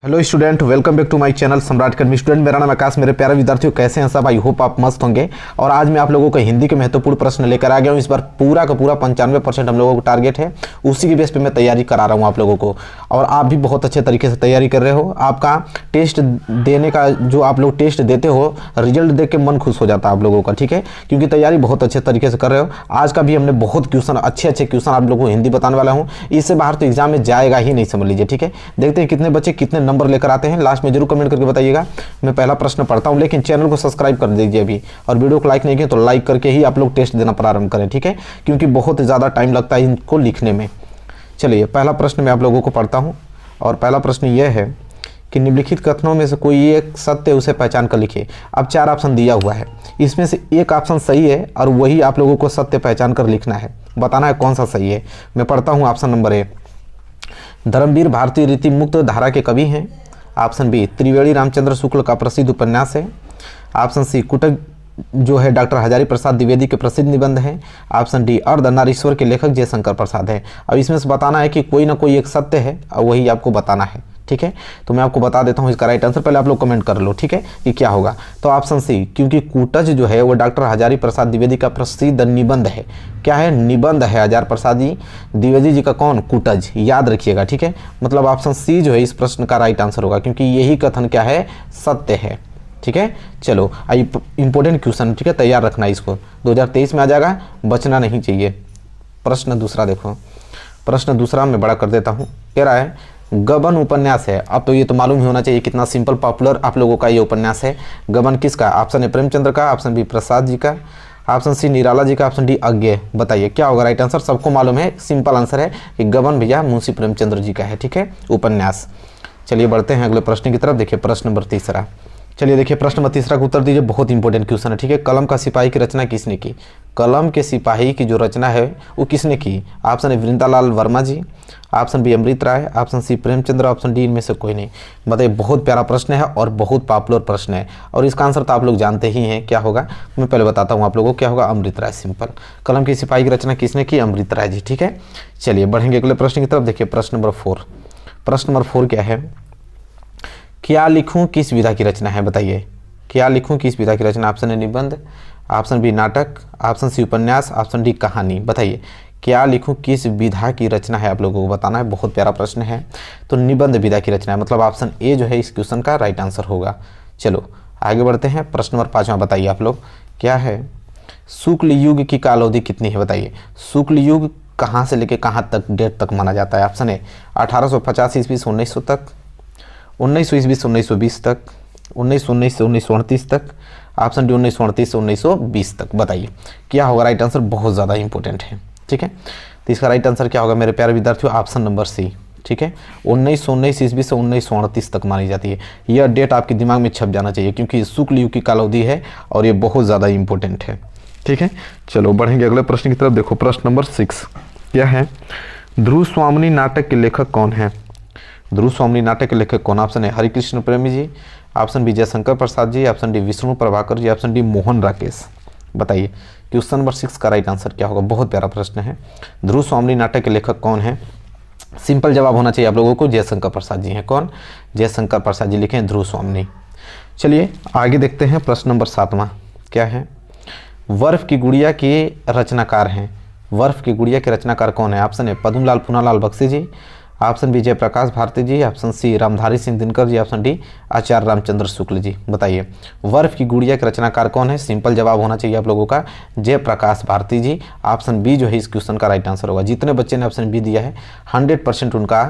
Hello student, welcome back to my channel Samrat academy. Student, मेरा नाम आकाश। मेरे प्यारे विद्यार्थियों, कैसे हैं सब? आई होप आप मस्त होंगे। और आज मैं आप लोगों को हिंदी के महत्वपूर्ण प्रश्न लेकर आ गया हूं। इस बार पूरा का पूरा 95% हम लोगों को टारगेट है, उसी की बेस पे मैं तैयारी करा रहा हूं आप लोगों को। और आप भी बहुत अच्छे तरीके से तैयारी कर रहे हो। आपका टेस्ट देने का जो आप लोग टेस्ट देते हो, रिजल्ट देख के मन खुश हो जाता है आप लोगों का, ठीक है, क्योंकि तैयारी बहुत अच्छे तरीके से कर रहे हो। आज का भी हमने बहुत क्वेश्चन, अच्छे क्वेश्चन आप लोगों को हिंदी बताने वाला हूँ। इससे बाहर तो एग्जाम में जाएगा ही नहीं, समझ लीजिए, ठीक है। देखते हैं कितने बच्चे कितने नंबर लेकर आते हैं, लास्ट में जरूर कमेंट करके बताइएगा। मैं पहला प्रश्न पढ़ता हूं, लेकिन चैनल को सब्सक्राइब कर दीजिए अभी, और वीडियो को लाइक नहीं किया तो लाइक करके ही आप लोग टेस्ट देना प्रारंभ करें, ठीक है, क्योंकि बहुत ज़्यादा टाइम लगता है इनको लिखने में। चलिए, पहला प्रश्न मैं आप लोगों को पढ़ता हूं, और पहला प्रश्न यह है कि निम्नलिखित कथनों में से कोई एक सत्य उसे पहचान कर लिखिए। अब 4 ऑप्शन दिया हुआ है, इसमें से एक ऑप्शन सही है और वही आप लोगों को सत्य पहचान कर लिखना है, बताना है कौन सा सही है। मैं पढ़ता हूँ। ऑप्शन नंबर ए, धर्मवीर भारतीय रीति मुक्त धारा के कवि हैं। ऑप्शन बी, त्रिवेणी रामचंद्र शुक्ल का प्रसिद्ध उपन्यास है। ऑप्शन सी, कुटज जो है डॉक्टर हजारी प्रसाद द्विवेदी के प्रसिद्ध निबंध है। ऑप्शन डी, अर्धनारीश्वर के लेखक जयशंकर प्रसाद है। अब इसमें से बताना है कि कोई ना कोई एक सत्य है और वही आपको बताना है, ठीक है। तो मैं आपको बता देता हूँ इसका राइट आंसर, पहले आप लोग कमेंट कर लो, ठीक है, कि क्या होगा। तो ऑप्शन सी, क्योंकि कुटज जो है वो डॉक्टर हजारी प्रसाद द्विवेदी का प्रसिद्ध निबंध है। क्या है? निबंध है। हजारी प्रसाद द्विवेदी जी का कौन? कुटज, याद रखिएगा, ठीक है। मतलब ऑप्शन सी जो है इस प्रश्न का राइट आंसर होगा, क्योंकि यही कथन क्या है? सत्य है, ठीक है। चलो, इंपॉर्टेंट क्वेश्चन, ठीक है, तैयार रखना इसको, 2023 में आ जाएगा, बचना नहीं चाहिए। प्रश्न दूसरा देखो, प्रश्न दूसरा मैं बड़ा कर देता हूँ। कह रहा है गबन उपन्यास है। अब तो ये तो मालूम ही होना चाहिए कितना सिंपल पॉपुलर आप लोगों का ये उपन्यास है। गबन किसका? ऑप्शन ए प्रेमचंद्र का, ऑप्शन बी प्रसाद जी का, ऑप्शन सी निराला जी का, ऑप्शन डी अज्ञे। बताइए क्या होगा राइट आंसर? सबको मालूम है, सिंपल आंसर है कि गबन भैया मुंशी प्रेमचंद्र जी का है, ठीक है, उपन्यास। चलिए बढ़ते हैं अगले प्रश्न की तरफ। देखिए प्रश्न नंबर तीसरा। चलिए देखिए, प्रश्न नंबर तीसरा का उत्तर दीजिए। बहुत इंपॉर्टेंट क्वेश्चन है, ठीक है। कलम का सिपाही की रचना किसने की? कलम के सिपाही की जो रचना है वो किसने की? Option A Vrindalal Verma ji, option B Amrit Rai, option C Premchandra, option D इनमें से कोई नहीं। बताइए, बहुत प्यारा प्रश्न है और बहुत पॉपुलर प्रश्न है, और इसका आंसर तो आप लोग जानते ही हैं। क्या होगा? मैं पहले बताता हूँ आप लोगों को क्या होगा। अमृत राय, सिंपल। कलम की सिपाही की रचना किसने की? अमृत राय जी, ठीक है। चलिए बढ़ेंगे अगले प्रश्न की तरफ। देखिए प्रश्न नंबर 4। प्रश्न नंबर 4 क्या है? क्या लिखूं किस विधा की रचना है? बताइए, क्या लिखूं किस विधा की रचना? ऑप्शन ए निबंध, ऑप्शन बी नाटक, ऑप्शन सी उपन्यास, ऑप्शन डी कहानी। बताइए क्या लिखूं किस विधा की रचना है, आप लोगों को बताना है। बहुत प्यारा प्रश्न है। तो निबंध विधा की रचना है, मतलब ऑप्शन ए जो है इस क्वेश्चन का राइट आंसर होगा। चलो आगे बढ़ते हैं। प्रश्न नंबर 5 बताइए आप लोग क्या है? शुक्ल युग की काल अवधि कितनी है? बताइए, शुक्ल युग कहाँ से लेकर कहाँ तक डेट तक माना जाता है? ऑप्शन ए 1850 ईस्वी से 1900 तक, 1900 ईस्वी से 1920 तक, 1919 से 1938 तक, ऑप्शन डी 1938 से 1920 तक। बताइए क्या होगा राइट आंसर? बहुत ज़्यादा इंपॉर्टेंट है, ठीक है। तो इसका राइट आंसर क्या होगा मेरे प्यारे विद्यार्थियों? ऑप्शन नंबर सी, ठीक है। 1919 ईस्वी से 1938 तक मानी जाती है। यह डेट आपके दिमाग में छप जाना चाहिए, क्योंकि शुक्ल युग की कालावधि है और ये बहुत ज़्यादा इंपॉर्टेंट है, ठीक है। चलो बढ़ेंगे अगले प्रश्न की तरफ। देखो प्रश्न नंबर 6 क्या है? ध्रुव स्वामिनी नाटक के लेखक कौन है? ध्रुव स्वामिनी नाटक के लेखक कौन? ऑप्शन है हरिकृष्ण प्रेमी जी, option B Jaishankar Prasad ji, option D Vishnu Prabhakar ji, option D Mohan Rakesh. बताइए क्वेश्चन नंबर 6 का राइट आंसर क्या होगा? बहुत प्यारा प्रश्न है। ध्रुव स्वामिनी नाटक के लेखक कौन है? सिंपल जवाब होना चाहिए आप लोगों को, जयशंकर प्रसाद जी हैं। कौन? जयशंकर प्रसाद जी लिखे हैं ध्रुव स्वामिनी। चलिए आगे देखते हैं। प्रश्न नंबर 7 क्या है? वर्फ की गुड़िया के रचनाकार हैं। वर्फ की गुड़िया के रचनाकार कौन है? ऑप्शन है पद्मलाल पूनालाल बख्शी जी, ऑप्शन बी जयप्रकाश भारती जी, ऑप्शन सी रामधारी सिंह दिनकर जी, ऑप्शन डी आचार्य रामचंद्र शुक्ल जी। बताइए वर्फ की गुड़िया के रचनाकार कौन है? सिंपल जवाब होना चाहिए आप लोगों का, जयप्रकाश भारती जी। ऑप्शन बी जो है इस क्वेश्चन का राइट आंसर होगा। जितने बच्चे ने ऑप्शन बी दिया है 100% उनका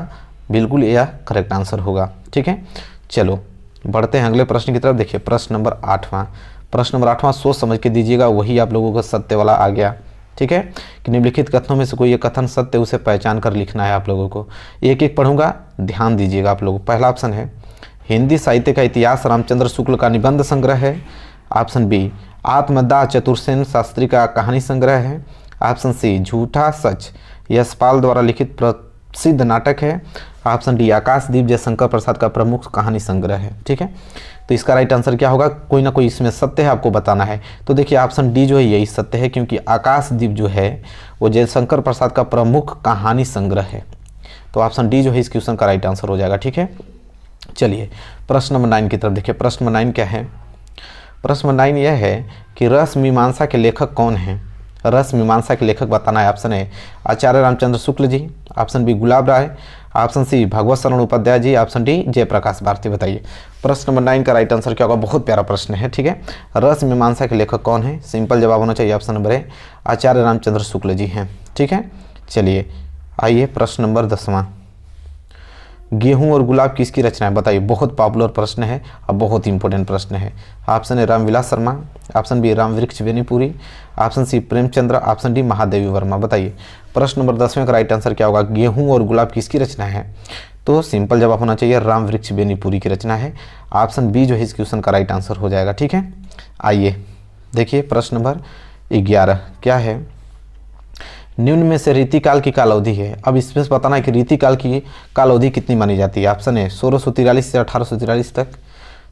बिल्कुल यह करेक्ट आंसर होगा, ठीक है। चलो बढ़ते हैं अगले प्रश्न की तरफ। देखिए प्रश्न नंबर 8। प्रश्न नंबर 8 सोच समझ के दीजिएगा, वही आप लोगों का सत्य वाला आ गया, ठीक है। कि निम्नलिखित कथनों में से कोई एक कथन सत्य उसे पहचान कर लिखना है आप लोगों को। एक एक पढ़ूंगा, ध्यान दीजिएगा आप लोग। पहला ऑप्शन है हिंदी साहित्य का इतिहास रामचंद्र शुक्ल का निबंध संग्रह है। ऑप्शन बी आत्मदाह चतुर्सेन शास्त्री का कहानी संग्रह है। ऑप्शन सी झूठा सच यशपाल द्वारा लिखित प्रसिद्ध नाटक है। ऑप्शन डी आकाशदीप जयशंकर प्रसाद का प्रमुख कहानी संग्रह है, ठीक है। तो इसका राइट आंसर क्या होगा? कोई ना कोई इसमें सत्य है, आपको बताना है। तो देखिए ऑप्शन डी जो है यही सत्य है, क्योंकि आकाशदीप जो है वो जयशंकर प्रसाद का प्रमुख कहानी संग्रह है। तो ऑप्शन डी जो है इस क्वेश्चन का राइट आंसर हो जाएगा, ठीक है। चलिए प्रश्न नंबर 9 की तरफ देखिए। प्रश्न नंबर 9 क्या है? प्रश्न नंबर 9 यह है कि रस मीमांसा के लेखक कौन हैं? रस मीमांसा के लेखक बताना है। Option A Acharya Ramchandra Shukla ji, option B Gulab Rai, option C Bhagwat Sharan Upadhyay ji, option D Jaiprakash Bharti. बताइए प्रश्न नंबर 9 का राइट आंसर क्या होगा? बहुत प्यारा प्रश्न है, ठीक है। रस मीमांसा के लेखक कौन है? सिंपल जवाब होना चाहिए option number A Acharya Ramchandra Shukla जी हैं, ठीक है। चलिए आइए प्रश्न नंबर 10वां, गेहूं और गुलाब किसकी रचना है? बताइए बहुत पॉपुलर प्रश्न है और बहुत इंपॉर्टेंट प्रश्न है। Option A Ramvilas Sharma, option B Ramvriksh Benipuri, option C Premchandra, option D Mahadevi Verma. बताइए प्रश्न नंबर 10वें का राइट आंसर क्या होगा? गेहूं और गुलाब किसकी रचना है? तो सिंपल जवाब होना चाहिए रामवृक्ष बेनीपुरी की रचना है। ऑप्शन बी जो है इस क्वेश्चन का राइट आंसर हो जाएगा, ठीक है। आइए देखिए प्रश्न नंबर 11 क्या है? निम्न में से रीतिकाल की काल अवधि है। अब इसमें बताना है कि रीतिकाल की काल अवधि कितनी मानी जाती है। ऑप्शन है 1643 से 1843 तक,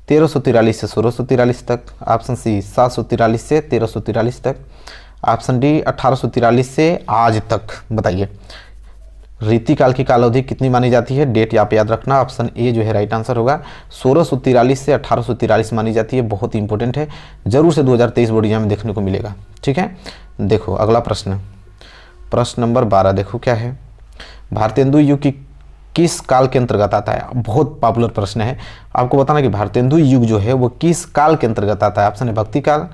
1343 से 1643 तक, ऑप्शन सी 743 से 1343 तक, ऑप्शन डी 1843 से आज तक। बताइए रीतिकाल की काल अवधि कितनी मानी जाती है? डेट आप याद रखना, ऑप्शन ए जो है राइट आंसर होगा 1643 से 1843 मानी जाती है। बहुत इंपॉर्टेंट है, जरूर से 2023 बोर्ड एग्जाम में देखने को मिलेगा, ठीक है। देखो अगला प्रश्न, प्रश्न नंबर 12 देखो क्या है? भारतेंदु युग की किस काल के अंतर्गत आता है? बहुत पॉपुलर प्रश्न है। आपको बताना कि भारतेंदु युग जो है वो किस काल के अंतर्गत आता है। ऑप्शन है भक्ति काल,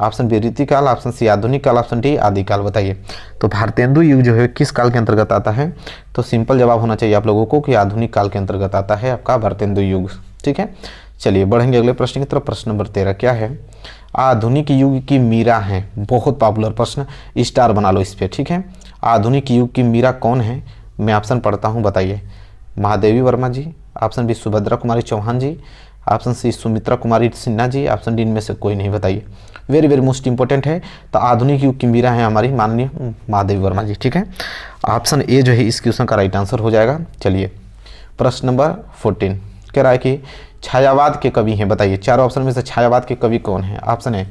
ऑप्शन बी रीतिकाल, ऑप्शन सी आधुनिक काल, ऑप्शन डी आदिकाल। बताइए तो भारतेंदु युग जो है किस काल के अंतर्गत आता है? तो सिंपल जवाब होना चाहिए आप लोगों को कि आधुनिक काल के अंतर्गत आता है आपका भारतेंदु युग, ठीक है। चलिए बढ़ेंगे अगले प्रश्न की तरफ। प्रश्न नंबर 13 क्या है? आधुनिक युग की मीरा है। बहुत पॉपुलर प्रश्न, स्टार बना लो इस पर, ठीक है। आधुनिक युग की मीरा कौन है? मैं ऑप्शन पढ़ता हूँ, बताइए। महादेवी वर्मा जी, ऑप्शन बी सुभद्रा कुमारी चौहान जी, ऑप्शन सी सुमित्रा कुमारी सिन्हा जी, ऑप्शन डी इनमें से कोई नहीं। बताइए वेरी वेरी मोस्ट इंपॉर्टेंट है। तो आधुनिक युग की मीरा है हमारी माननीय महादेवी वर्मा जी, ठीक है। ऑप्शन ए जो है इस क्वेश्चन का राइट आंसर हो जाएगा। चलिए प्रश्न नंबर 14 कह रहा है कि छायावाद के कवि हैं। बताइए चारों ऑप्शन में से छायावाद के कवि कौन है? Option A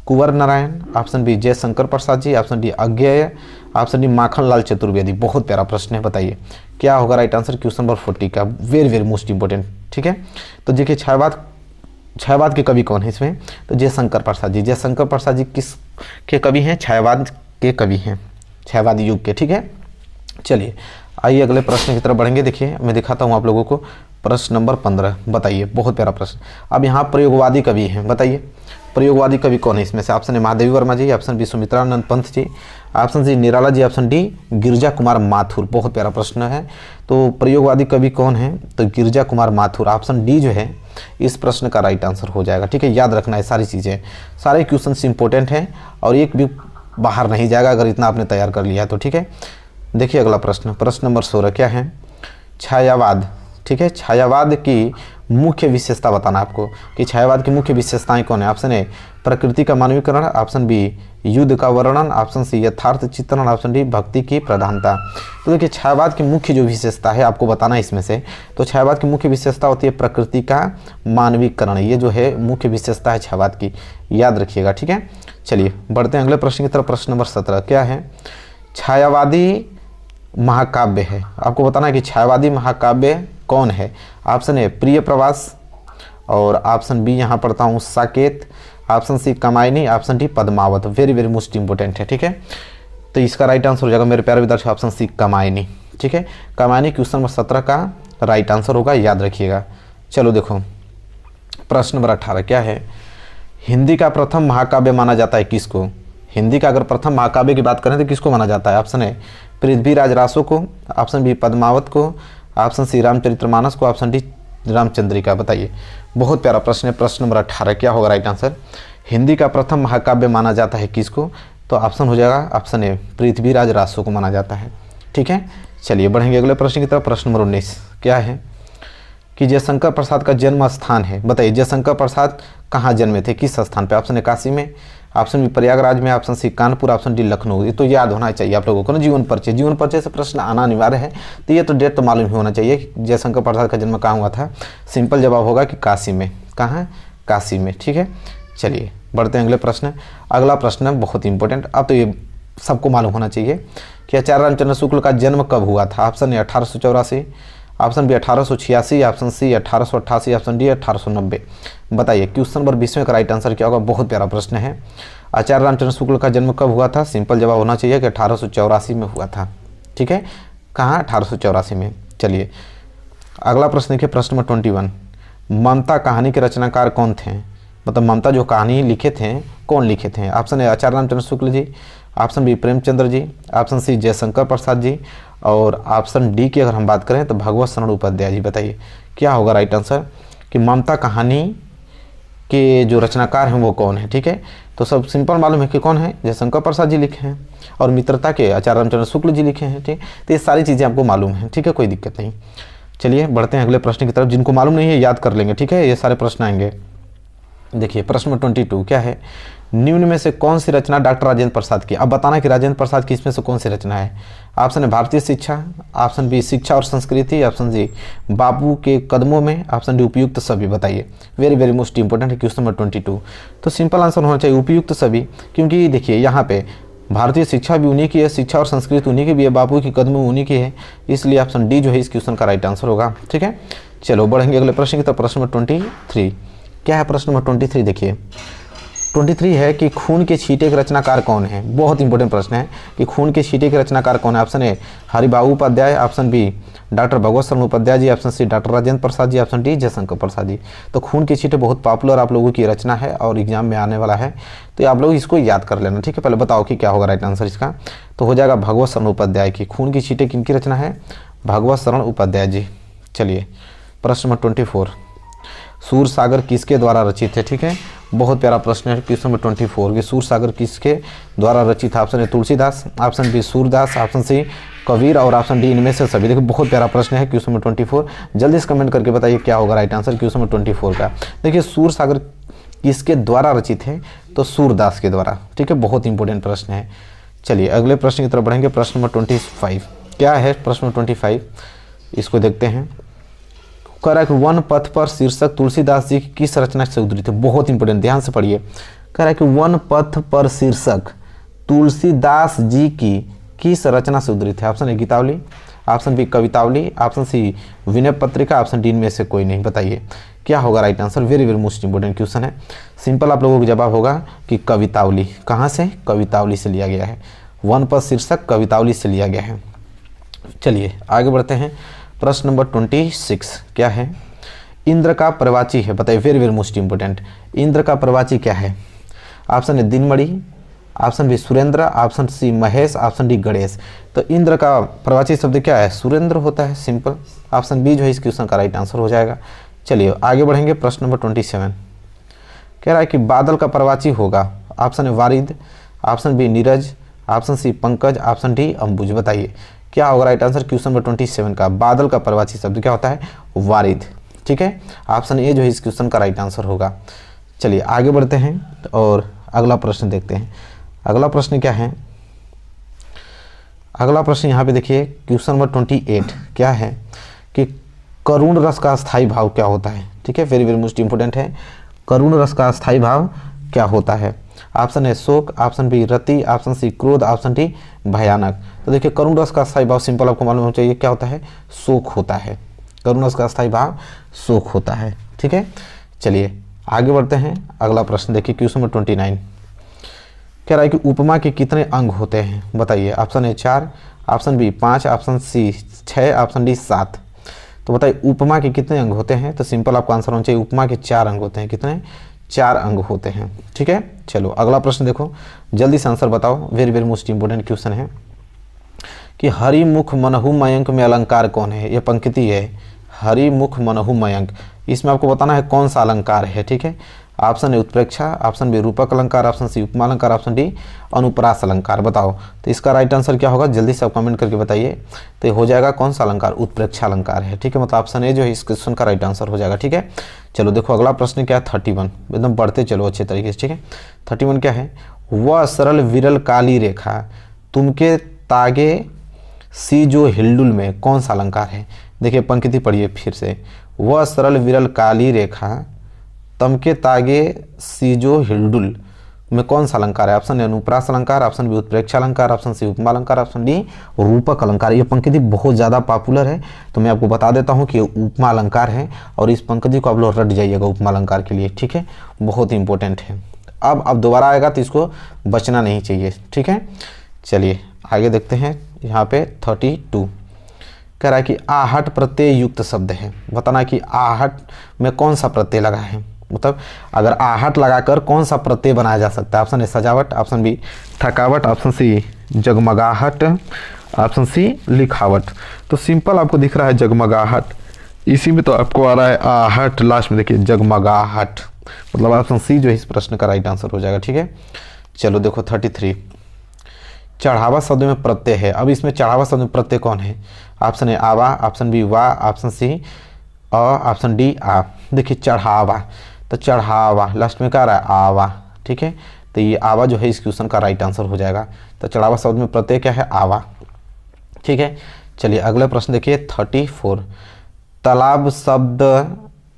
Kunwar Narayan, option B Jaishankar Prasad ji, option D Agyeya, option D Makhanlal Chaturvedi. बहुत प्यारा प्रश्न है, बताइए क्या होगा राइट आंसर क्वेश्चन नंबर 40 का? वेरी वेरी मोस्ट इंपॉर्टेंट, ठीक है। तो देखिए छायावाद के कवि कौन है इसमें? तो जयशंकर प्रसाद जी। जयशंकर प्रसाद जी किस के कवि हैं? छायावाद के कवि हैं, छायावाद युग के, ठीक है। चलिए आइए अगले प्रश्न की तरफ बढ़ेंगे। देखिए मैं दिखाता हूँ आप लोगों को प्रश्न नंबर 15। बताइए बहुत प्यारा प्रश्न। अब यहाँ प्रयोगवादी कवि हैं, बताइए प्रयोगवादी कवि कौन है इसमें से? ऑप्शन है Mahadevi Verma ji, option B Sumitranand Pant ji, option सी निराला जी, ऑप्शन डी गिरजा कुमार माथुर। बहुत प्यारा प्रश्न है। तो प्रयोगवादी कवि कौन है? तो गिरजा कुमार माथुर। ऑप्शन डी जो है इस प्रश्न का राइट आंसर हो जाएगा, ठीक है। याद रखना है सारी चीज़ें, सारे क्वेश्चन इंपॉर्टेंट हैं और एक भी बाहर नहीं जाएगा अगर इतना आपने तैयार कर लिया तो, ठीक है। देखिए अगला प्रश्न, प्रश्न नंबर 16 क्या है? छायावाद, ठीक है। छायावाद की मुख्य विशेषता बताना आपको कि छायावाद की मुख्य विशेषताएं कौन है? ऑप्शन ए प्रकृति का मानवीकरण, ऑप्शन बी युद्ध का वर्णन, ऑप्शन सी यथार्थ चित्रण, ऑप्शन डी भक्ति की प्रधानता। तो देखिए छायावाद की मुख्य जो विशेषता है आपको बताना है इसमें से। तो छायावाद की मुख्य विशेषता होती है प्रकृति का मानवीकरण। ये जो है मुख्य विशेषता है छायावाद की, याद रखिएगा, ठीक है। चलिए बढ़ते हैं अगले प्रश्न की तरफ। प्रश्न नंबर 17 क्या है? छायावादी महाकाव्य है। आपको बताना है कि छायावादी महाकाव्य कौन है? ऑप्शन ए प्रिय प्रवास, और ऑप्शन बी यहाँ पढ़ता हूँ Saket, option C Kamayani, option D Padmavat. Very very most important है, ठीक है। तो इसका राइट आंसर हो जाएगा मेरे प्यारे विद्यार्थी ऑप्शन सी कामायनी, ठीक है। कामायनी क्वेश्चन नंबर 17 का राइट आंसर होगा, याद रखिएगा। चलो देखो प्रश्न नंबर 18 क्या है? हिंदी का प्रथम महाकाव्य माना जाता है किसको? हिंदी का अगर प्रथम महाकाव्य की बात करें तो किसको माना जाता है? ऑप्शन ए पृथ्वीराज रासो को, ऑप्शन बी पद्मावत को, ऑप्शन सी रामचरितमानस को, ऑप्शन डी रामचंद्रिका। बताइए बहुत प्यारा प्रश्न है। प्रश्न नंबर 18 क्या होगा राइट आंसर? हिंदी का प्रथम महाकाव्य माना जाता है किसको? तो ऑप्शन हो जाएगा ऑप्शन ए पृथ्वीराज रासो को माना जाता है, ठीक है। चलिए बढ़ेंगे अगले प्रश्न की तरफ। प्रश्न नंबर 19 क्या है? कि जयशंकर प्रसाद का जन्म स्थान है। बताइए जयशंकर प्रसाद कहाँ जन्मे थे, किस स्थान पे? ऑप्शन ए काशी में, ऑप्शन बी प्रयागराज में, option C Kanpur, option D Lucknow. ये तो याद होना चाहिए आप लोगों को ना, जीवन परिचय। जीवन परिचय से प्रश्न आना अनिवार्य है, तो ये तो डेट तो मालूम ही होना चाहिए कि जयशंकर प्रसाद का जन्म कहाँ हुआ था। सिंपल जवाब होगा कि काशी में। कहाँ? काशी में, ठीक है। चलिए बढ़ते हैं अगले प्रश्न। अगला प्रश्न बहुत इंपॉर्टेंट, अब तो ये सबको मालूम होना चाहिए कि आचार्य रामचंद्र शुक्ल का जन्म कब हुआ था। Option A 1884, option B 1886, option C 1888, option D 1890। बताइए क्वेश्चन नंबर 20 का राइट आंसर क्या होगा। बहुत प्यारा प्रश्न है। आचार्य रामचंद्र शुक्ल का जन्म कब हुआ था। सिंपल जवाब होना चाहिए कि 1884 में हुआ था। ठीक है, कहाँ 1884 में। चलिए अगला प्रश्न देखिए, प्रश्न नंबर 21। ममता कहानी के रचनाकार कौन थे। मतलब ममता जो कहानी लिखे थे कौन लिखे थे। Option A Acharya Ramchandra Shukla ji, option B Premchandra ji, option C Jaishankar Prasad ji, और ऑप्शन डी की अगर हम बात करें तो भगवत शरण उपाध्याय जी। बताइए क्या होगा राइट आंसर कि ममता कहानी के जो रचनाकार हैं वो कौन है। ठीक है, तो सब सिंपल मालूम है कि कौन है, जयशंकर प्रसाद जी लिखे हैं, और मित्रता के आचार्य रामचंद्र शुक्ल जी लिखे हैं। ठीक, तो ये सारी चीज़ें आपको मालूम हैं। ठीक है, कोई दिक्कत नहीं। चलिए बढ़ते हैं अगले प्रश्न की तरफ। जिनको मालूम नहीं है याद कर लेंगे। ठीक है, ये सारे प्रश्न आएंगे। देखिए प्रश्न नंबर 22 क्या है, निम्न में से कौन सी रचना डॉक्टर राजेंद्र प्रसाद की। अब बताना कि राजेंद्र प्रसाद की इसमें से कौन सी रचना है। ऑप्शन है भारतीय शिक्षा, ऑप्शन बी शिक्षा और संस्कृति, ऑप्शन सी बापू के कदमों में, ऑप्शन डी उपयुक्त सभी। बताइए वेरी वेरी मोस्ट इंपॉर्टेंट है क्वेश्चन नंबर 22। तो सिंपल आंसर होना चाहिए उपयुक्त सभी, क्योंकि देखिए यहाँ पे भारतीय शिक्षा भी उन्हीं की है, शिक्षा और संस्कृति उन्हीं की भी है, बापू की कदमों उन्हीं की है, इसलिए ऑप्शन डी जो है इस क्वेश्चन का राइट आंसर होगा। ठीक है, चलो बढ़ेंगे अगले प्रश्न की तरफ। प्रश्न नंबर 23 क्या है। प्रश्न नंबर 23 देखिए 23 है कि खून के छींटे के रचनाकार कौन है। बहुत इंपॉर्टेंट प्रश्न है कि खून के छींटे के रचनाकार कौन है। Option A Haribabu Upadhyay, option B doctor Bhagwat Sharan Upadhyay ji, option C doctor Rajendra Prasad ji, option D Jaishankar Prasad ji. तो खून के छींटे बहुत पॉपुलर आप लोगों की रचना है और एग्जाम में आने वाला है, तो आप लोग इसको याद कर लेना। ठीक है, पहले बताओ कि क्या होगा राइट आंसर इसका। तो हो जाएगा भगवत शरण उपाध्याय की। खून की छींटे किनकी रचना है, भगवत शरण उपाध्याय जी। चलिए प्रश्न नंबर 24, सूर सागर किसके द्वारा रचित है। ठीक है, बहुत प्यारा प्रश्न है क्वेश्चन नंबर 24 कि सूर सागर किसके द्वारा रचित है। Option A Tulsidas, option B Surdas, option C Kabir, और ऑप्शन डी इनमें से सभी। देखिए बहुत प्यारा प्रश्न है क्वेश्चन नंबर 24। जल्दी से कमेंट करके बताइए क्या होगा राइट आंसर क्वेश्चन नंबर 24 का। देखिए सूर सागर किसके द्वारा रचित है, तो सूरदास के द्वारा। ठीक है, बहुत इंपॉर्टेंट प्रश्न है। चलिए अगले प्रश्न की तरफ बढ़ेंगे। प्रश्न नंबर 25 क्या है। प्रश्न नंबर 25 इसको देखते हैं। कह रहा है कि वन पथ पर शीर्षक तुलसीदास जी की किस रचना से उद्धृत है। बहुत इंपॉर्टेंट, ध्यान से पढ़िए। कह रहा है कि वन पथ पर शीर्षक तुलसीदास जी की किस रचना से उद्धृत है। Option A Gitavali, option B Kavitavali, option C Vinay Patrika, option D में से कोई नहीं। बताइए क्या होगा right answer. Very very most important question है। सिंपल आप लोगों का जवाब होगा कि कवितावली। कहाँ से, कवितावली से लिया गया है। वन पथ शीर्षक कवितावली से लिया गया है। चलिए आगे बढ़ते हैं। प्रश्न नंबर 26 क्या है। इंद्र का प्रवाची है। बताइए very very most important, Indra का प्रवाची क्या है। Option A Dinmani, option B Surendra, option C Mahesh, option D Ganesh. तो इंद्र का प्रवाची शब्द क्या है, सुरेंद्र होता है। सिंपल ऑप्शन बी जो है इस क्वेश्चन का राइट आंसर हो जाएगा। चलिए आगे बढ़ेंगे। प्रश्न नंबर 27 कह रहा है कि बादल का प्रवाची होगा। ऑप्शन ए वारिद, ऑप्शन बी नीरज, ऑप्शन सी पंकज, ऑप्शन डी अंबुज। बताइए क्या होगा राइट आंसर क्वेश्चन नंबर 27 का। बादल का प्रवाची शब्द क्या होता है, वारिद। ठीक है, ऑप्शन ए जो है इस क्वेश्चन का राइट आंसर होगा। चलिए आगे बढ़ते हैं और अगला प्रश्न देखते हैं। अगला प्रश्न क्या है। अगला प्रश्न यहाँ पे देखिए क्वेश्चन नंबर 28 क्या है कि करुण रस का स्थायी भाव क्या होता है। ठीक है, वेरी वेरी मोस्ट इंपोर्टेंट है। करुण रस का स्थायी भाव क्या होता है। ऑप्शन है शोक, ऑप्शन बी रति, ऑप्शन सी क्रोध, ऑप्शन डी भयानक। तो देखिए करुण रस का स्थायी भाव सिंपल आपको मालूम होना चाहिए क्या होता है, शोक होता है। करुण रस का स्थायी भाव शोक होता है। ठीक है, चलिए आगे बढ़ते हैं। अगला प्रश्न देखिए क्वेश्चन नंबर 29 कह रहा है कि उपमा के कितने अंग होते हैं। बताइए option A 4, option B 5, option C 6, option D 7। तो बताइए उपमा के कितने अंग होते हैं। तो सिंपल आपका आंसर होना चाहिए उपमा के 4 अंग होते हैं। कितने, 4 अंग होते हैं। ठीक है, चलो अगला प्रश्न देखो, जल्दी से आंसर बताओ। Very very most important question है कि हरिमुख मनहु मयंक में अलंकार कौन है। यह पंक्ति है हरिमुख मनहु मयंक, इसमें आपको बताना है कौन सा अलंकार है। ठीक है, ऑप्शन ए उत्प्रेक्षा, ऑप्शन बी रूपक अलंकार, ऑप्शन सी उपमा अलंकार, ऑप्शन डी अनुप्रास अलंकार। बताओ तो इसका राइट आंसर क्या होगा, जल्दी से आप कमेंट करके बताइए। तो ये हो जाएगा कौन सा अलंकार, उत्प्रेक्षा अलंकार है। ठीक है, मतलब ऑप्शन ए जो है इस क्वेश्चन का राइट आंसर हो जाएगा। ठीक है, चलो देखो अगला प्रश्न क्या है 31, एकदम बढ़ते चलो अच्छे तरीके से। ठीक है, 31 क्या है, वह सरल विरल काली रेखा तुमके तागे सी जो हिल्डुल में कौन सा अलंकार है। देखिए पंक्ति पढ़िए फिर से, वह सरल विरल काली रेखा तमके तागे सीजो हिल्डुल में कौन सा अलंकार है? ऑप्शन ए अनुप्रास अलंकार, ऑप्शन बी उत्प्रेक्षा अलंकार, ऑप्शन सी उपमा अलंकार, ऑप्शन डी रूपक अलंकार। ये पंक्ति बहुत ज़्यादा पॉपुलर है, तो मैं आपको बता देता हूँ कि उपमा अलंकार है, और इस पंक्ति को आप लोग रट जाइएगा उपमा अलंकार के लिए, ठीक है, बहुत इंपॉर्टेंट है। अब दोबारा आएगा तो इसको बचना नहीं चाहिए, ठीक है। चलिए आगे देखते हैं। यहाँ पे 32 कह रहा है कि आहट प्रत्यय युक्त शब्द है, बताना कि आहट में कौन सा प्रत्यय लगा है, मतलब अगर आहट लगाकर कौन सा प्रत्यय बनाया जा सकता है। ऑप्शन ए सजावट, ऑप्शन बी थकावट, ऑप्शन सी जगमगाहट, ऑप्शन सी लिखावट। तो सिंपल आपको दिख रहा है जगमगाहट, इसी में तो आपको आ रहा है आहट, लास्ट में देखिए जगमगाहट, मतलब ऑप्शन सी जो है इस प्रश्न का राइट आंसर हो जाएगा, ठीक है। चलो देखो 33 चढ़ावा शब्द में प्रत्यय है। अब इसमें चढ़ावा शब्द में प्रत्यय कौन है? ऑप्शन ए आवा, ऑप्शन बी वा, ऑप्शन सी अ, ऑप्शन डी आ। देखिए चढ़ावा, तो चढ़ावा लास्ट में क्या आ रहा है? आवा, ठीक है। तो ये आवा जो है इस क्वेश्चन का राइट आंसर हो जाएगा। तो चढ़ावा शब्द में प्रत्यय क्या है? आवा, ठीक है। चलिए अगला प्रश्न देखिए 34 तालाब शब्द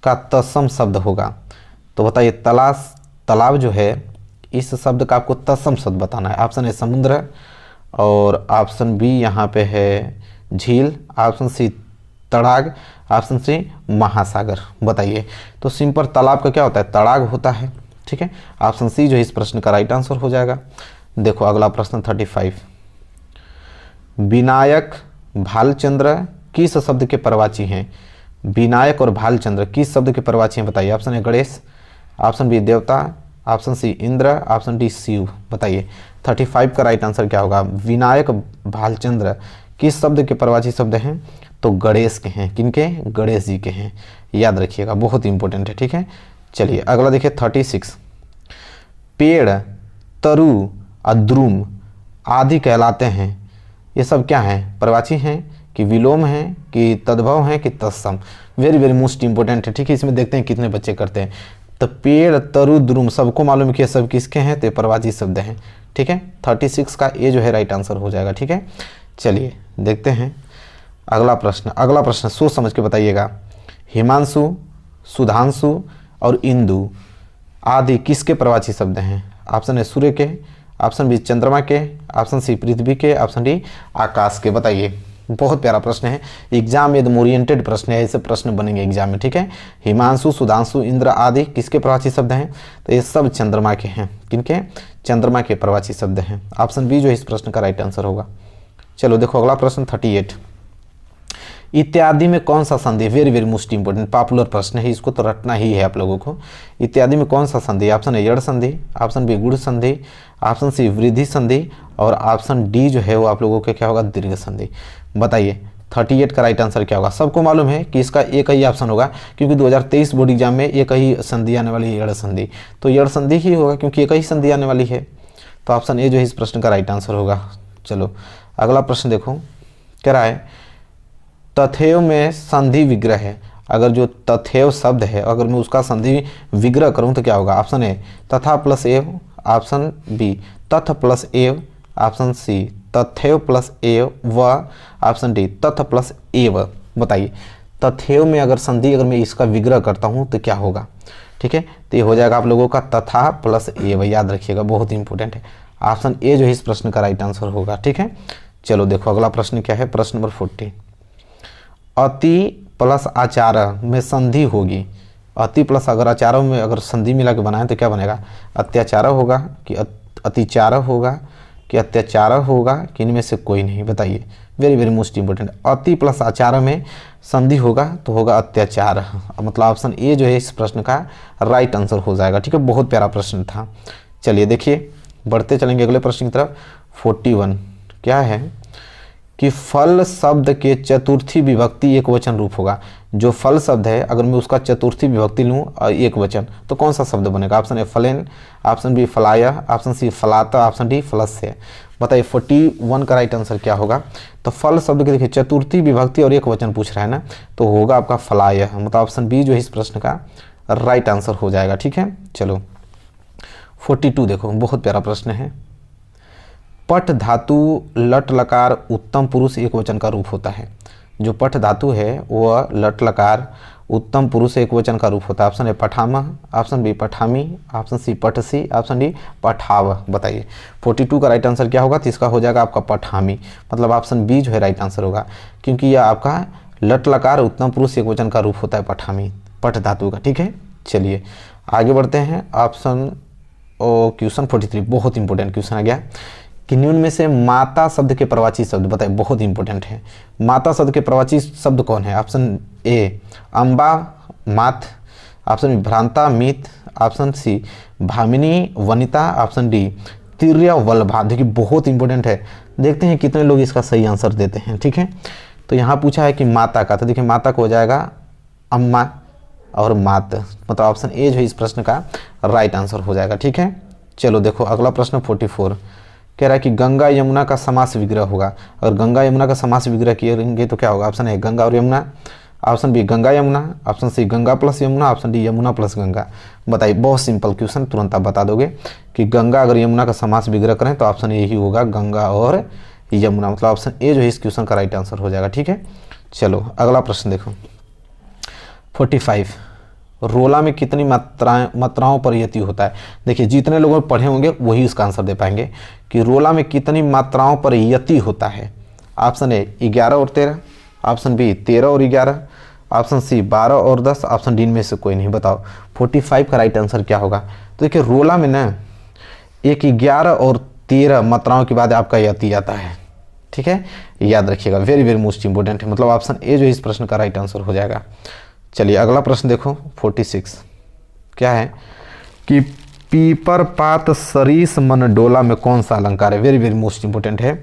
का तत्सम शब्द होगा, तो बताइए तालाब जो है इस शब्द का आपको तत्सम शब्द बताना है। ऑप्शन ए समुद्र, और ऑप्शन बी यहाँ पे है झील, ऑप्शन सी तड़ाग, ऑप्शन सी महासागर। बताइए। तो सिंपल तालाब का क्या होता है? तड़ाग होता है, ठीक है। ऑप्शन सी जो है इस प्रश्न का राइट आंसर हो जाएगा। देखो अगला प्रश्न 35 विनायक भालचंद्र किस शब्द के प्रवाची हैं? विनायक और भालचंद्र किस शब्द के प्रवाची हैं? बताइए। Option A Ganesh, option B देवता, option C Indra, option D Shiva. बताइए 35 का राइट आंसर क्या होगा? विनायक भालचंद्र किस शब्द के प्रवाची शब्द हैं? तो गणेश के हैं। किनके? गणेश जी के हैं, याद रखिएगा, बहुत इंपॉर्टेंट है, ठीक है। चलिए अगला देखिए 36 पेड़ तरु अद्रुम आदि कहलाते हैं, ये सब क्या हैं? प्रवाची हैं कि विलोम हैं कि तद्भव हैं कि तत्सम? वेरी वेरी मोस्ट इंपॉर्टेंट है, ठीक है। इसमें देखते हैं कितने बच्चे करते हैं। तो पेड़ तरु द्रुम सबको मालूम है कि ये सब किसके हैं? तो प्रवाची शब्द हैं, ठीक है। 36 का ए जो है राइट आंसर हो जाएगा, ठीक है। चलिए देखते हैं अगला प्रश्न सोच समझ के बताइएगा। हिमांशु, सुधांशु और इंदु आदि किसके प्रवाची शब्द हैं? ऑप्शन ए सूर्य के, ऑप्शन बी चंद्रमा के, ऑप्शन सी पृथ्वी के, ऑप्शन डी आकाश के। बताइए। बहुत प्यारा प्रश्न है, एग्जाम एकदम ओरिएंटेड प्रश्न है, ऐसे प्रश्न बनेंगे एग्जाम में, ठीक है। हिमांशु, सुधांशु, इंद्र आदि किसके प्रवाची शब्द हैं? तो ये सब चंद्रमा के हैं। किनके? चंद्रमा के प्रवाची शब्द हैं। ऑप्शन बी जो इस प्रश्न का राइट आंसर होगा। चलो देखो अगला प्रश्न 38 इत्यादि में कौन सा संधि? Very very most important popular प्रश्न है, इसको तो रटना ही है आप लोगों को। इत्यादि में कौन सा संधि? ऑप्शन ए यड़ संधि, ऑप्शन बी गुण संधि, ऑप्शन सी वृद्धि संधि, और ऑप्शन डी जो है वो आप लोगों का क्या होगा? दीर्घ संधि। बताइए 38 का राइट आंसर क्या होगा? सबको मालूम है कि इसका एक ही ऑप्शन होगा, क्योंकि 2023 बोर्ड एग्जाम में एक ही संधि आने वाली है, यड़ संधि। तो यड़ संधि ही होगा क्योंकि एक ही संधि आने वाली है, तो ऑप्शन ए जो है इस प्रश्न का राइट आंसर होगा। चलो अगला प्रश्न देखो, कह रहा है तथैव में संधि विग्रह है। अगर जो तथैव शब्द है अगर मैं उसका संधि विग्रह करूं तो क्या होगा? ऑप्शन ए तथा प्लस एव, ऑप्शन बी तथ प्लस एव, ऑप्शन सी तथैव प्लस एव व, ऑप्शन डी तथ प्लस एव। बताइए तथैव में अगर संधि अगर मैं इसका विग्रह करता हूं तो क्या होगा? ठीक है, तो ये हो जाएगा आप लोगों का तथा प्लस एव, याद रखिएगा, बहुत इंपॉर्टेंट है। ऑप्शन ए जो है इस प्रश्न का राइट आंसर होगा। ठीक है, चलो देखो अगला प्रश्न क्या है, प्रश्न नंबर 40। अति प्लस आचार्य में संधि होगी। अति प्लस अगर आचार्य में अगर संधि मिला के बनाए तो क्या बनेगा? अत्याचार होगा कि अतिचार होगा कि अत्याचार होगा कि इनमें से कोई नहीं? बताइए, वेरी वेरी मोस्ट इंपोर्टेंट। अति प्लस आचार्य में संधि होगा तो होगा अत्याचार, मतलब ऑप्शन ए जो है इस प्रश्न का राइट आंसर हो जाएगा। ठीक है, बहुत प्यारा प्रश्न था। चलिए देखिए बढ़ते चलेंगे अगले प्रश्न की तरफ। 41 क्या है कि फल शब्द के चतुर्थी विभक्ति एक वचन रूप होगा। जो फल शब्द है अगर मैं उसका चतुर्थी विभक्ति लूँ एक वचन तो कौन सा शब्द बनेगा? ऑप्शन ए फलेन, ऑप्शन बी फलाय, ऑप्शन सी फलाता, ऑप्शन डी फलस्य। बताइए 41 का राइट आंसर क्या होगा? तो फल शब्द के देखिए चतुर्थी विभक्ति और एक वचन पूछ रहा है ना, तो होगा आपका फलाय, मतलब ऑप्शन बी जो है इस प्रश्न का राइट आंसर हो जाएगा। ठीक है, चलो 42 देखो, बहुत प्यारा प्रश्न है। पठ धातु लट लकार उत्तम पुरुष एक वचन का रूप होता है। जो पठ धातु है वह लट लकार उत्तम पुरुष एक वचन का रूप होता है? ऑप्शन ए पठामह, ऑप्शन बी पठामी, ऑप्शन सी पठसी, ऑप्शन डी पठावह। बताइए 42 का राइट आंसर क्या होगा? तो इसका हो जाएगा आपका पठामी, मतलब ऑप्शन बी जो है राइट आंसर होगा, क्योंकि यह आपका लट लकार उत्तम पुरुष एक वचन का रूप होता है पठामी, पठ धातु का। ठीक है, चलिए आगे बढ़ते हैं। ऑप्शन क्वेश्चन 43 बहुत इंपॉर्टेंट क्वेश्चन आ गया कि निम्न में से माता शब्द के प्रवाची शब्द बताइए, बहुत इंपॉर्टेंट है। माता शब्द के प्रवाची शब्द कौन है? ऑप्शन ए अम्बा मात, ऑप्शन बी भ्रांता मित, ऑप्शन सी भामिनी वनिता, ऑप्शन डी तीर्य वल्लभा। देखिए बहुत इंपॉर्टेंट है, देखते हैं कितने लोग इसका सही आंसर देते हैं। ठीक है, तो यहाँ पूछा है कि माता का, तो देखिए माता को हो जाएगा अम्मा और मात, मतलब ऑप्शन ए जो है इस प्रश्न का राइट आंसर हो जाएगा। ठीक है, चलो देखो अगला प्रश्न 44 कह रहा है कि गंगा यमुना का समास विग्रह होगा। अगर गंगा यमुना का समास विग्रह किएंगे तो क्या होगा? ऑप्शन ए गंगा और Yamuna, option B Ganga Yamuna, option C Ganga plus Yamuna, option D Yamuna plus Ganga. बताइए, बहुत सिंपल क्वेश्चन, तुरंत आप बता दोगे कि गंगा अगर यमुना का समास विग्रह करें तो ऑप्शन ए ही होगा, गंगा और यमुना, मतलब ऑप्शन ए जो है इस क्वेश्चन का राइट आंसर हो जाएगा। ठीक है, चलो अगला प्रश्न देखो 45 रोला में कितनी मात्राओं पर यति होता है? देखिए जितने लोग पढ़े होंगे वही इसका आंसर दे पाएंगे कि रोला में कितनी मात्राओं पर यति होता है। ऑप्शन ए 11 और 13, ऑप्शन बी 13 और 11, ऑप्शन सी 12 और 10, ऑप्शन डी में से कोई नहीं। बताओ 45 का राइट आंसर क्या होगा? तो देखिए रोला में ना एक 11 और 13 मात्राओं के बाद आपका यति आता है। ठीक है, याद रखिएगा, वेरी वेरी मोस्ट इंपॉर्टेंट है, मतलब ऑप्शन ए जो इस प्रश्न का राइट आंसर हो जाएगा। चलिए अगला प्रश्न देखो 46 क्या है कि पीपर पात सरीस मंडोला में कौन सा अलंकार है? वेरी वेरी मोस्ट इंपॉर्टेंट है।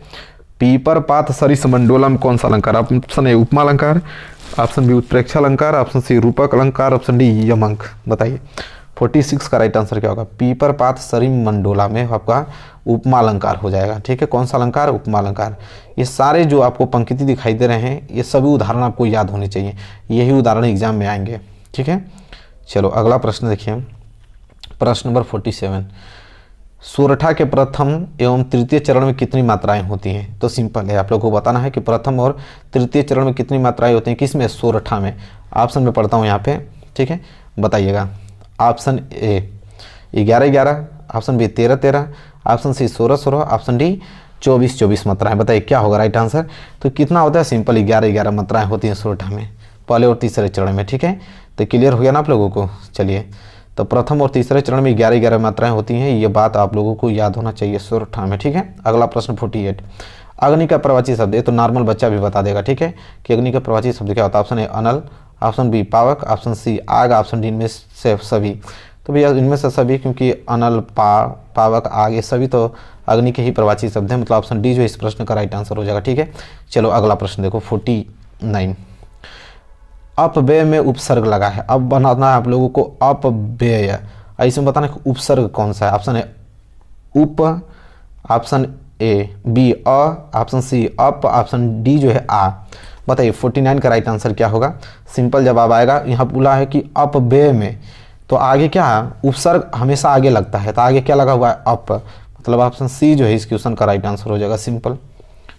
पीपर पात सरीस मंडोला में कौन सा अलंकार? ऑप्शन ए उपमा अलंकार, ऑप्शन बी उत्प्रेक्षा अलंकार, ऑप्शन सी रूपक अलंकार, ऑप्शन डी यमक। बताइए 46 का राइट आंसर क्या होगा? पीपर पात सरी मंडोला में आपका उपमा अलंकार हो जाएगा। ठीक है, कौन सा अलंकार? उपमा अलंकार। ये सारे जो आपको पंक्ति दिखाई दे रहे हैं ये सभी उदाहरण आपको याद होने चाहिए, यही उदाहरण एग्जाम में आएंगे। ठीक है, चलो अगला प्रश्न देखिए, प्रश्न नंबर 47 सोरठा के प्रथम एवं तृतीय चरण में कितनी मात्राएं होती हैं? तो सिंपल है, आप लोगों को बताना है कि प्रथम और तृतीय चरण में कितनी मात्राएं होती हैं, किसमें? सोरठा में। ऑप्शन में पढ़ता हूँ यहाँ पे, ठीक है, बताइएगा। Option A 11-11, option B 13-13, option C 16-16, option D 24-24 मात्राएं। बताइए क्या होगा राइट आंसर? तो कितना होता है? सिंपल 11-11 मात्राएं होती हैं सोरठा में, पहले और तीसरे चरण में। ठीक है, तो क्लियर हो गया ना आप लोगों को? चलिए, तो प्रथम और तीसरे चरण में 11-11 मात्राएं होती हैं, ये बात आप लोगों को याद होना चाहिए सोरठा में। ठीक है, अगला प्रश्न 48 अग्नि का प्रवाची शब्द, ये तो नॉर्मल बच्चा भी बता देगा। ठीक है, कि अग्नि का प्रवाची शब्द क्या होता है? ऑप्शन ए अनल, ऑप्शन बी पावक, ऑप्शन सी आग, ऑप्शन डी इनमें से सभी। तो भैया इनमें से सभी, क्योंकि अनल पावक आग ये सभी तो अग्नि के ही प्रवाची शब्द हैं, मतलब ऑप्शन डी जो इस प्रश्न का राइट आंसर हो जाएगा। ठीक है, चलो अगला प्रश्न देखो 49 अपव्यय में उपसर्ग लगा है। अब बनाना है आप लोगों को अपव्यय, ऐसे बताना कि उपसर्ग कौन सा है। ऑप्शन ए उप, ऑप्शन ए बी अ, ऑप्शन सी अप, ऑप्शन डी जो है आ। बताइए 49 का राइट आंसर क्या होगा? सिंपल जवाब आएगा, यहाँ बोला है कि अपव्यय में, तो आगे क्या है? उपसर्ग हमेशा आगे लगता है, तो आगे क्या लगा हुआ है? अप, मतलब ऑप्शन सी जो है इस क्वेश्चन का राइट आंसर हो जाएगा, सिंपल।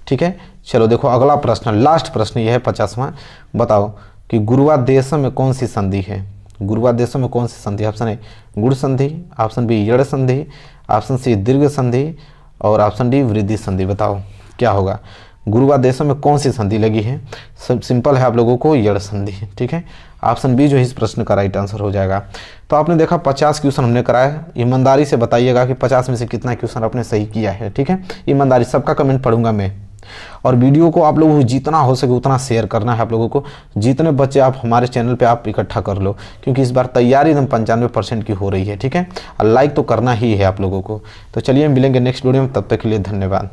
ठीक है, चलो देखो अगला प्रश्न, लास्ट प्रश्न यह है 50वां। बताओ कि गुरुवादेशों में कौन सी संधि है? गुरुवादेशों में कौन सी संधि? ऑप्शन ए गुण संधि, ऑप्शन बी यड़ संधि, ऑप्शन सी दीर्घ संधि और ऑप्शन डी वृद्धि संधि। बताओ क्या होगा? गुरुवादेशों में कौन सी संधि लगी है? सब सिंपल है आप लोगों को, यड़ संधि। ठीक है, ऑप्शन बी जो है इस प्रश्न का राइट आंसर हो जाएगा। तो आपने देखा 50 क्वेश्चन हमने कराया, ईमानदारी से बताइएगा कि 50 में से कितना क्वेश्चन आपने सही किया है। ठीक है, ईमानदारी, सबका कमेंट पढ़ूंगा मैं। और वीडियो को आप लोगों को जितना हो सके उतना शेयर करना है आप लोगों को, जितने बच्चे आप हमारे चैनल पे आप इकट्ठा कर लो, क्योंकि इस बार तैयारी एकदम 95% की हो रही है। ठीक है, और लाइक तो करना ही है आप लोगों को। तो चलिए मिलेंगे नेक्स्ट वीडियो में, तब तक के लिए धन्यवाद।